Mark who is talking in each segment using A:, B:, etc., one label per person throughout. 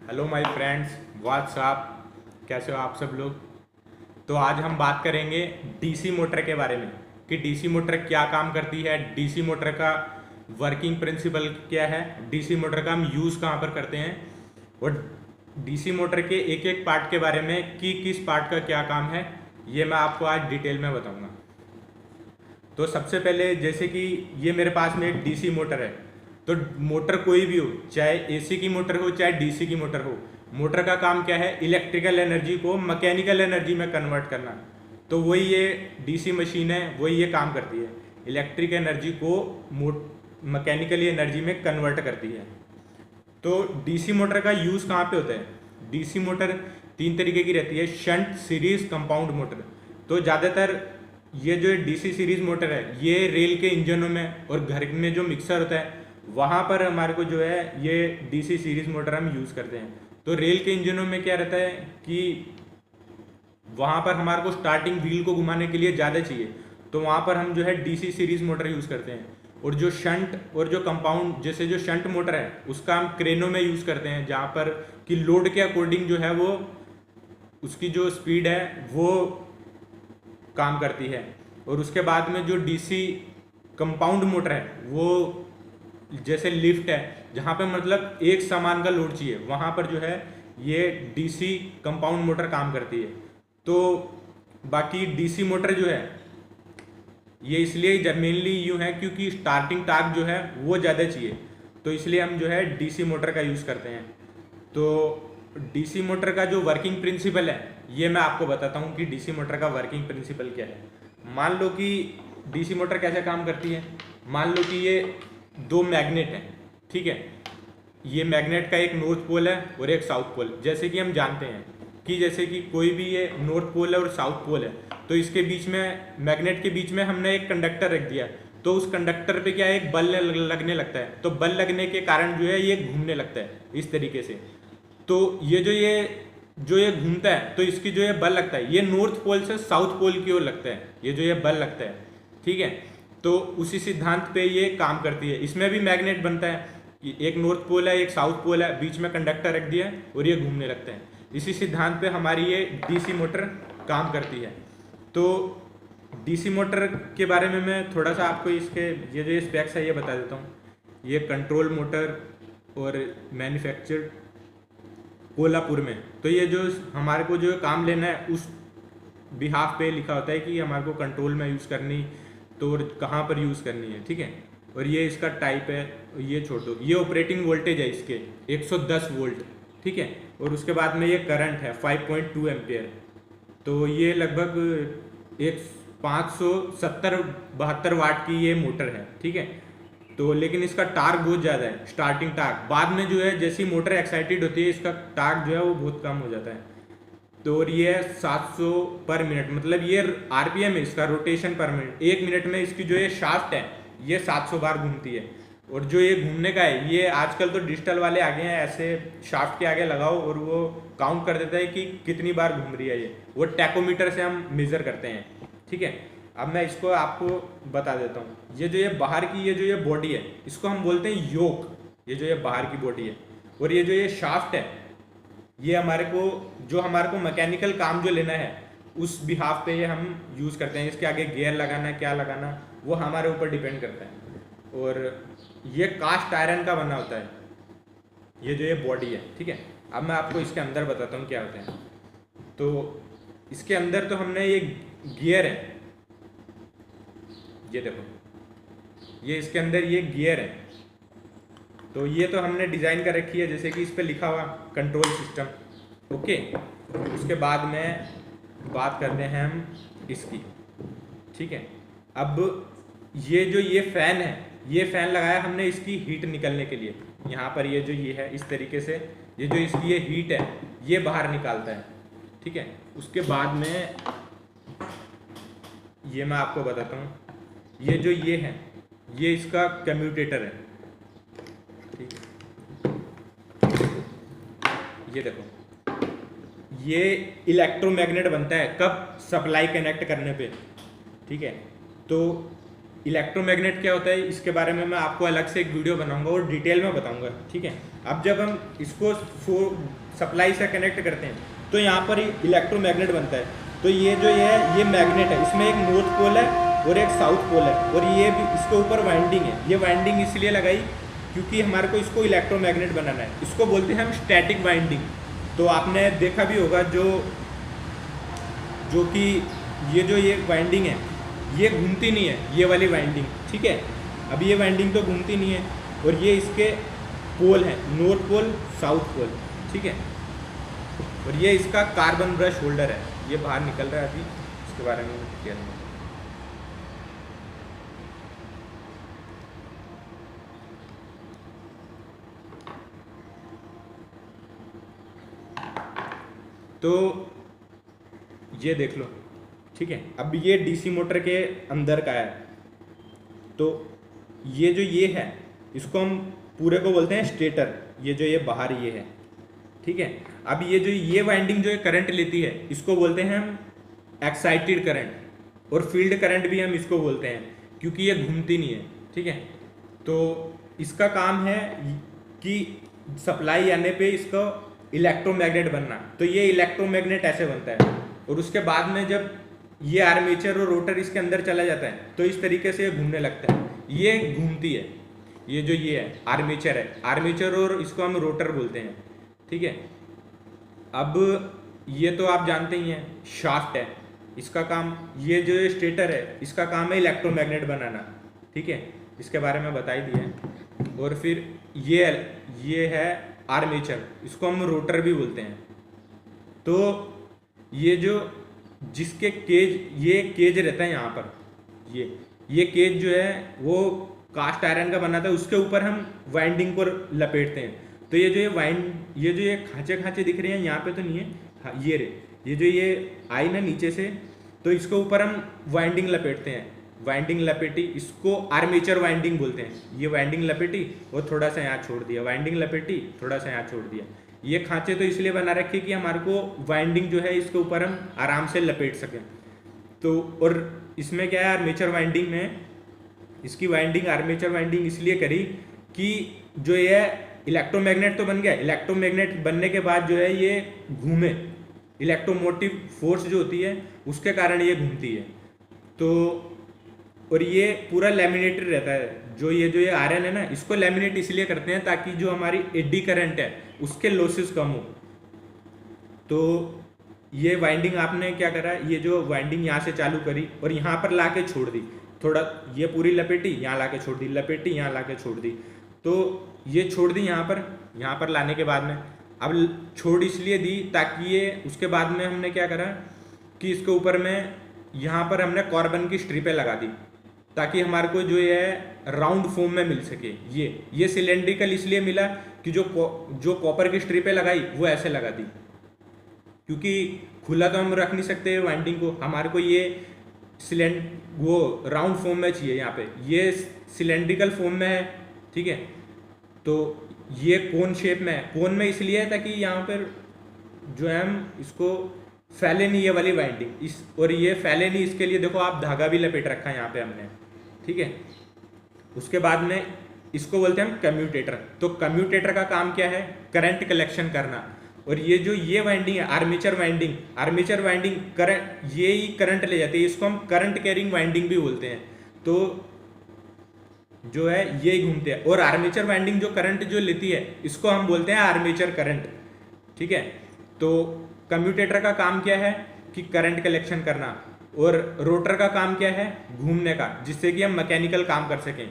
A: Hello my friends, WhatsApp. कैसे हो आप सब लोग। तो आज हम बात करेंगे डीसी मोटर के बारे में कि डीसी मोटर क्या काम करती है, डीसी मोटर का वर्किंग प्रिंसिपल क्या है, डीसी मोटर का हम यूज़ कहाँ पर करते हैं और डीसी मोटर के एक एक पार्ट के बारे में कि किस पार्ट का क्या काम है, ये मैं आपको आज डिटेल में बताऊंगा। तो सबसे पहले जैसे कि ये मेरे पास में एक डीसी मोटर है। तो मोटर कोई भी हो, चाहे एसी की मोटर हो चाहे डीसी की मोटर हो, मोटर का काम क्या है, इलेक्ट्रिकल एनर्जी को मैकेनिकल एनर्जी में कन्वर्ट करना। तो वही ये डीसी मशीन है, वही ये काम करती है, इलेक्ट्रिक एनर्जी को मैकेनिकली एनर्जी में कन्वर्ट करती है। तो डीसी मोटर का यूज़ कहाँ पे होता है। डीसी मोटर तीन तरीके की रहती है, शंट, सीरीज, कंपाउंड मोटर। तो ज़्यादातर ये जो डीसी सीरीज मोटर है ये रेल के इंजनों में और घर में जो मिक्सर होता है वहाँ पर हमारे को जो है ये डीसी सीरीज मोटर हम यूज़ करते हैं। तो रेल के इंजनों में क्या रहता है कि वहाँ पर हमारे को स्टार्टिंग व्हील को घुमाने के लिए ज़्यादा चाहिए, तो वहाँ पर हम जो है डीसी सीरीज मोटर यूज़ करते हैं। और जो शंट और जो कंपाउंड, जैसे जो शंट मोटर है उसका हम क्रेनों में यूज़ करते हैं, जहाँ पर कि लोड के अकॉर्डिंग जो है वो उसकी जो स्पीड है वो काम करती है। और उसके बाद में जो डीसी कंपाउंड मोटर है वो जैसे लिफ्ट है, जहाँ पे मतलब एक सामान का लोड चाहिए, वहाँ पर जो है ये डीसी कंपाउंड मोटर काम करती है। तो बाकी डीसी मोटर जो है ये इसलिए मेनली यूँ है क्योंकि स्टार्टिंग टार्क जो है वो ज़्यादा चाहिए, तो इसलिए हम जो है डीसी मोटर का यूज़ करते हैं। तो डीसी मोटर का जो वर्किंग प्रिंसिपल है ये मैं आपको बताता हूँ कि डीसी मोटर का वर्किंग प्रिंसिपल क्या है। मान लो कि डीसी मोटर कैसे काम करती है। मान लो कि ये दो मैग्नेट हैं, ठीक है। ये मैग्नेट का एक नॉर्थ पोल है और एक साउथ पोल। जैसे कि हम जानते हैं कि जैसे कि कोई भी ये नॉर्थ पोल है और साउथ पोल है, तो इसके बीच में, मैग्नेट के बीच में हमने एक कंडक्टर रख दिया, तो उस कंडक्टर पे क्या है, एक बल लगने लगता है। तो बल लगने के कारण जो है ये घूमने लगता है इस तरीके से। तो ये जो ये घूमता है तो इसकी जो ये बल लगता है ये नॉर्थ पोल से साउथ पोल की ओर लगता है, ये जो ये बल लगता है, ठीक है। तो उसी सिद्धांत पे ये काम करती है। इसमें भी मैग्नेट बनता है कि एक नॉर्थ पोल है एक साउथ पोल है, बीच में कंडक्टर रख दिया है और ये घूमने लगते हैं। इसी सिद्धांत पे हमारी ये डीसी मोटर काम करती है। तो डीसी मोटर के बारे में मैं थोड़ा सा आपको इसके ये जो स्पेक्स है ये बता देता हूँ। ये कंट्रोल मोटर और मैन्युफैक्चर्ड कोल्हापुर में। तो ये जो हमारे को जो काम लेना है उस बिहाफ पे लिखा होता है कि हमारे को कंट्रोल में यूज़ करनी तो और कहाँ पर यूज़ करनी है, ठीक है। और ये इसका टाइप है, ये छोड़ दो। ये ऑपरेटिंग वोल्टेज है इसके 110 वोल्ट, ठीक है। और उसके बाद में ये करंट है 5.2 एम्पियर। तो ये लगभग एक 570-72 वाट की ये मोटर है, ठीक है। तो लेकिन इसका टार्क बहुत ज़्यादा है, स्टार्टिंग टार्क। बाद में जो है जैसी मोटर एक्साइटेड होती है इसका टार्क जो है वो बहुत कम हो जाता है। तो और ये 700 पर मिनट, मतलब ये आरपीएम है इसका, रोटेशन पर मिनट। एक मिनट में इसकी जो ये शाफ्ट है ये 700 बार घूमती है। और जो ये घूमने का है, ये आजकल तो डिजिटल वाले आ गए हैं, ऐसे शाफ्ट के आगे लगाओ और वो काउंट कर देता है कि कितनी बार घूम रही है ये। वो टैकोमीटर से हम मेज़र करते हैं, ठीक है। अब मैं इसको आपको बता देता हूँ। ये जो ये बाहर की ये जो ये बॉडी है इसको हम बोलते हैं योक, ये जो ये बाहर की बॉडी है। और ये जो ये शाफ्ट है ये हमारे को मैकेनिकल काम जो लेना है उस बिहाफ पे ये हम यूज़ करते हैं। इसके आगे गियर लगाना क्या लगाना वो हमारे ऊपर डिपेंड करता है। और ये कास्ट आयरन का बना होता है ये जो ये बॉडी है, ठीक है। अब मैं आपको इसके अंदर बताता हूँ क्या होता है। तो इसके अंदर तो हमने ये गियर है, ये देखो, ये इसके अंदर ये गियर है। तो ये तो हमने डिज़ाइन कर रखी है, जैसे कि इस पर लिखा हुआ कंट्रोल सिस्टम, ओके। उसके बाद में बात करते हैं हम इसकी, ठीक है। अब ये जो ये फ़ैन है, ये फ़ैन लगाया हमने इसकी हीट निकलने के लिए। यहाँ पर ये जो ये है इस तरीके से, ये जो इसकी ये हीट है ये बाहर निकालता है, ठीक है। उसके बाद में ये मैं आपको बताता हूँ, ये जो ये है ये इसका कम्यूटेटर है, ठीक है। ये देखो, ये इलेक्ट्रोमैग्नेट बनता है कब, सप्लाई कनेक्ट करने पे, ठीक है। तो इलेक्ट्रोमैग्नेट क्या होता है इसके बारे में मैं आपको अलग से एक वीडियो बनाऊंगा और डिटेल में बताऊंगा, ठीक है। अब जब हम इसको सप्लाई से कनेक्ट करते हैं तो यहाँ पर इलेक्ट्रोमैग्नेट बनता है। तो ये जो ये मैग्नेट है, इसमें एक नॉर्थ पोल है और एक साउथ पोल है, और ये भी इसके ऊपर वाइंडिंग है। ये वाइंडिंग इसलिए लगाई क्योंकि हमारे को इसको इलेक्ट्रोमैग्नेट बनाना है। इसको बोलते हैं हम स्टैटिक वाइंडिंग। तो आपने देखा भी होगा जो कि ये वाइंडिंग है ये घूमती नहीं है, ये वाली वाइंडिंग, ठीक है। अब ये वाइंडिंग तो घूमती नहीं है, और ये इसके पोल है, नॉर्थ पोल साउथ पोल, ठीक है। और ये इसका कार्बन ब्रश होल्डर है, ये बाहर निकल रहा है अभी, इसके बारे में कह दूँगा। तो ये देख लो, ठीक है। अब ये डीसी मोटर के अंदर का है। तो ये जो ये है इसको हम पूरे को बोलते हैं स्टेटर, ये बाहर ये है, ठीक है। अब ये वाइंडिंग जो करंट लेती है इसको बोलते हैं हम एक्साइटेड करंट, और फील्ड करंट भी हम इसको बोलते हैं क्योंकि ये घूमती नहीं है, ठीक है। तो इसका काम है कि सप्लाई आने पे इसको इलेक्ट्रोमैग्नेट बनना। तो ये इलेक्ट्रोमैग्नेट ऐसे बनता है, और उसके बाद में जब ये आर्मेचर और रोटर इसके अंदर चला जाता है तो इस तरीके से ये घूमने लगता है, ये घूमती है। ये है आर्मेचर है, आर्मेचर और इसको हम रोटर बोलते हैं, ठीक है। अब ये तो आप जानते ही हैं शाफ्ट है, इसका काम, ये जो स्टेटर है इसका काम है इलेक्ट्रोमैग्नेट बनाना, ठीक है। इसके बारे में बता ही दिया। और फिर ये है आर्मेचर, इसको हम रोटर भी बोलते हैं। तो ये जो जिसके ये केज रहता है यहाँ पर, ये केज जो है वो कास्ट आयरन का बना था, उसके ऊपर हम वाइंडिंग को लपेटते हैं। तो ये जो ये खांचे दिख रहे हैं यहाँ पे तो नहीं है, हाँ ये रे, ये आई ना नीचे से, तो इसके ऊपर हम वाइंडिंग लपेटते हैं। वाइंडिंग लपेटी, इसको आर्मेचर वाइंडिंग बोलते हैं। ये वाइंडिंग लपेटी और थोड़ा सा यहाँ छोड़ दिया, वाइंडिंग लपेटी थोड़ा सा यहाँ छोड़ दिया। ये खांचे तो इसलिए बना रखे कि हमारे को वाइंडिंग जो है इसके ऊपर हम आराम से लपेट सकें। तो और इसमें क्या है, आर्मेचर वाइंडिंग में इसकी वाइंडिंग आर्मेचर वाइंडिंग इसलिए करी कि जो ये इलेक्ट्रोमैग्नेट तो बन गया, इलेक्ट्रोमैग्नेट बनने के बाद जो है ये घूमे, इलेक्ट्रोमोटिव फोर्स जो होती है उसके कारण ये घूमती है। तो और ये पूरा लैमिनेटेड रहता है। जो ये आयरन है ना, इसको लैमिनेट इसलिए करते हैं ताकि जो हमारी एडी करंट है उसके लॉसेस कम हो। तो ये वाइंडिंग आपने क्या करा, ये जो वाइंडिंग यहाँ से चालू करी और यहाँ पर ला के छोड़ दी, थोड़ा ये पूरी लपेटी, यहाँ ला के छोड़ दी, लपेटी, यहाँ ला के छोड़ दी। तो ये छोड़ दी यहाँ पर लाने के बाद में, अब छोड़ इसलिए दी ताकि ये, उसके बाद में हमने क्या करा कि इसके ऊपर में यहाँ पर हमने कार्बन की स्ट्रिपें लगा दी ताकि हमारे को जो है राउंड फॉर्म में मिल सके। ये सिलेंड्रिकल इसलिए मिला कि जो कॉपर की स्ट्रिपें लगाई वो ऐसे लगा दी, क्योंकि खुला तो हम रख नहीं सकते वाइंडिंग को, हमारे को ये वो राउंड फॉर्म में चाहिए। यहाँ पे ये सिलेंड्रिकल फॉर्म में है, ठीक है। तो ये कोन शेप में है, कोन में इसलिए है ताकि यहाँ पर जो है हम इसको फैले नहीं, ये वाली वाइंडिंग इस, और ये फैले नहीं, इसके लिए देखो आप धागा भी लपेट रखा है यहाँ पे हमने, ठीक है। उसके बाद में इसको बोलते हैं हम कम्यूटेटर। तो कम्यूटेटर का काम क्या है, करंट कलेक्शन करना। और ये वाइंडिंग है आर्मेचर वाइंडिंग करंट, ये ही करंट ले जाती है, इसको हम करंट कैरिंग वाइंडिंग भी बोलते हैं। तो जो है ये ही घूमते हैं, और आर्मेचर वाइंडिंग जो करंट जो लेती है इसको हम बोलते हैं आर्मेचर करंट, ठीक है। तो कम्यूटेटर का काम क्या है कि करंट कलेक्शन करना, और रोटर का काम क्या है, घूमने का, जिससे कि हम मैकेनिकल काम कर सकें।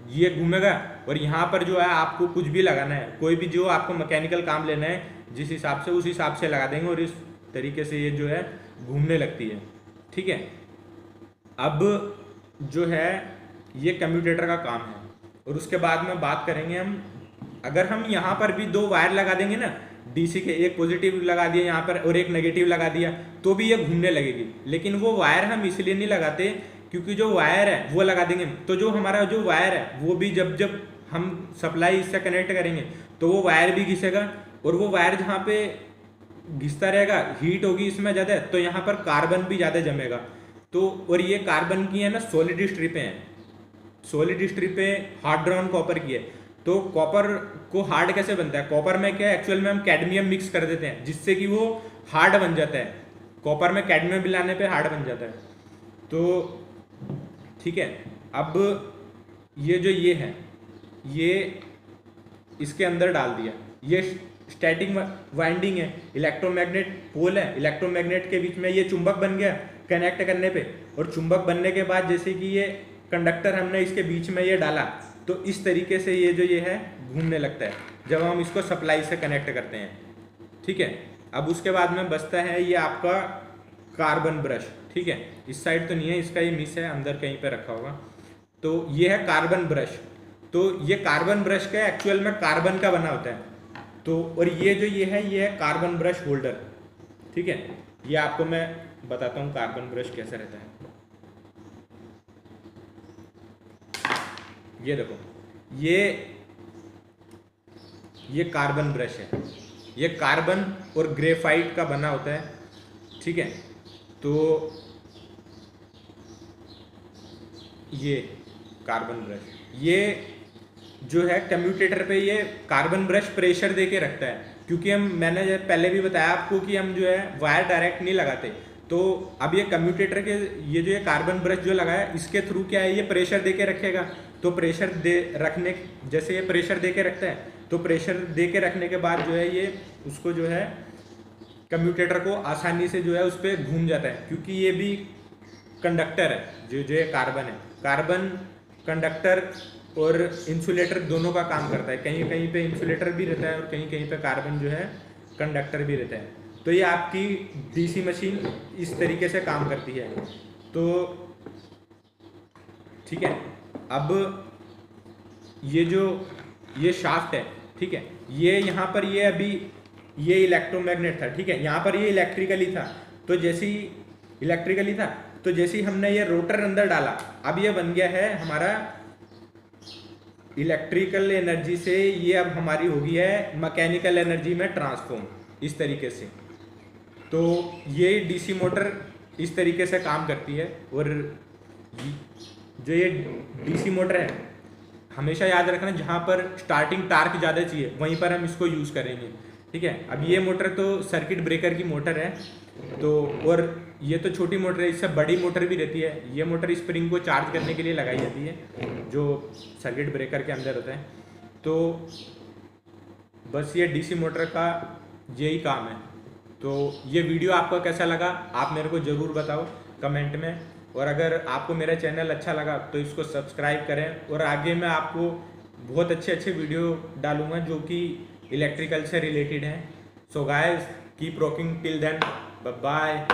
A: ये घूमेगा, और यहाँ पर जो है आपको कुछ भी लगाना है, कोई भी जो आपको मैकेनिकल काम लेना है जिस हिसाब से, उस हिसाब से लगा देंगे, और इस तरीके से ये जो है घूमने लगती है, ठीक है। अब जो है ये कम्यूटेटर का काम है। और उसके बाद में बात करेंगे हम, अगर हम यहाँ पर भी दो वायर लगा देंगे ना, डीसी के, एक पॉजिटिव लगा दिया यहाँ पर और एक नेगेटिव लगा दिया, तो भी ये घूमने लगेगी। लेकिन वो वायर हम इसलिए नहीं लगाते क्योंकि जो वायर है वो लगा देंगे तो जो हमारा जो वायर है वो भी जब हम सप्लाई इससे कनेक्ट करेंगे तो वो वायर भी घिसेगा, और वो वायर जहाँ पे घिसता रहेगा हीट होगी इसमें ज़्यादा, तो यहाँ पर कार्बन भी ज़्यादा जमेगा। तो और ये कार्बन की है ना सॉलिड स्ट्रिपें हैं, सॉलिड स्ट्रिपें हार्ड ड्राउन कॉपर की है। तो कॉपर को हार्ड कैसे बनता है, कॉपर में क्या एक्चुअल में हम कैडमियम मिक्स कर देते हैं जिससे कि वो हार्ड बन जाता है, कॉपर में कैडमियम मिलाने पे हार्ड बन जाता है। तो ठीक है, अब ये जो ये है ये इसके अंदर डाल दिया, ये स्टैटिक वाइंडिंग है, इलेक्ट्रोमैग्नेट पोल है, इलेक्ट्रोमैग्नेट के बीच में ये चुंबक बन गया कनेक्ट करने पे, और चुंबक बनने के बाद जैसे कि ये कंडक्टर हमने इसके बीच में ये डाला तो इस तरीके से ये जो ये है घूमने लगता है जब हम इसको सप्लाई से कनेक्ट करते हैं। ठीक है, अब उसके बाद में बचता है ये आपका कार्बन ब्रश। ठीक है, इस साइड तो नहीं है, इसका ये मिस है, अंदर कहीं पे रखा होगा। तो ये है कार्बन ब्रश। तो ये कार्बन ब्रश का एक्चुअल में कार्बन का बना होता है। तो और ये जो ये है कार्बन ब्रश होल्डर। ठीक है, ये आपको मैं बताता हूँ कार्बन ब्रश कैसा रहता है। ये देखो, ये कार्बन ब्रश है, ये कार्बन और ग्रेफाइट का बना होता है। ठीक है, तो ये कार्बन ब्रश, ये जो है कम्यूटेटर पे ये कार्बन ब्रश प्रेशर दे के रखता है, क्योंकि मैंने पहले भी बताया आपको कि हम जो है वायर डायरेक्ट नहीं लगाते। तो अब ये कम्यूटेटर के ये जो ये कार्बन ब्रश जो लगाया इसके थ्रू क्या है ये प्रेशर दे के रखेगा। तो प्रेशर दे रखने, जैसे ये प्रेशर दे के रखता है तो प्रेशर दे के रखने के बाद जो है ये उसको जो है कम्यूटेटर को आसानी से जो है उस पर घूम जाता है, क्योंकि ये भी कंडक्टर है। जो ये कार्बन है, कार्बन कंडक्टर और इंसुलेटर दोनों का काम करता है। कहीं कहीं पे इंसुलेटर भी रहता है और कहीं कहीं पे कार्बन जो है कंडक्टर भी रहता है। तो ये आपकी डीसी मशीन इस तरीके से काम करती है। तो ठीक है, अब ये जो ये शाफ्ट है, ठीक है, ये यहाँ पर ये अभी ये इलेक्ट्रोमैग्नेट था। ठीक है, यहाँ पर ये इलेक्ट्रिकली था, तो जैसे ही इलेक्ट्रिकली था तो जैसे ही हमने ये रोटर अंदर डाला अब ये बन गया है हमारा इलेक्ट्रिकल एनर्जी से ये अब हमारी हो गई है मैकेनिकल एनर्जी में ट्रांसफॉर्म, इस तरीके से। तो ये डीसी मोटर इस तरीके से काम करती है। और जो ये डीसी मोटर है हमेशा याद रखना जहाँ पर स्टार्टिंग टार्क ज़्यादा चाहिए वहीं पर हम इसको यूज़ करेंगे। ठीक है, अब ये मोटर तो सर्किट ब्रेकर की मोटर है, तो और ये तो छोटी मोटर है, इससे बड़ी मोटर भी रहती है। ये मोटर स्प्रिंग को चार्ज करने के लिए लगाई जाती है जो सर्किट ब्रेकर के अंदर होता है। तो बस ये डीसी मोटर का यही काम है। तो ये वीडियो आपको कैसा लगा आप मेरे को ज़रूर बताओ कमेंट में, और अगर आपको मेरा चैनल अच्छा लगा तो इसको सब्सक्राइब करें। और आगे मैं आपको बहुत अच्छे अच्छे वीडियो डालूंगा जो कि इलेक्ट्रिकल से रिलेटेड हैं। So guys keep rocking till then, bye bye.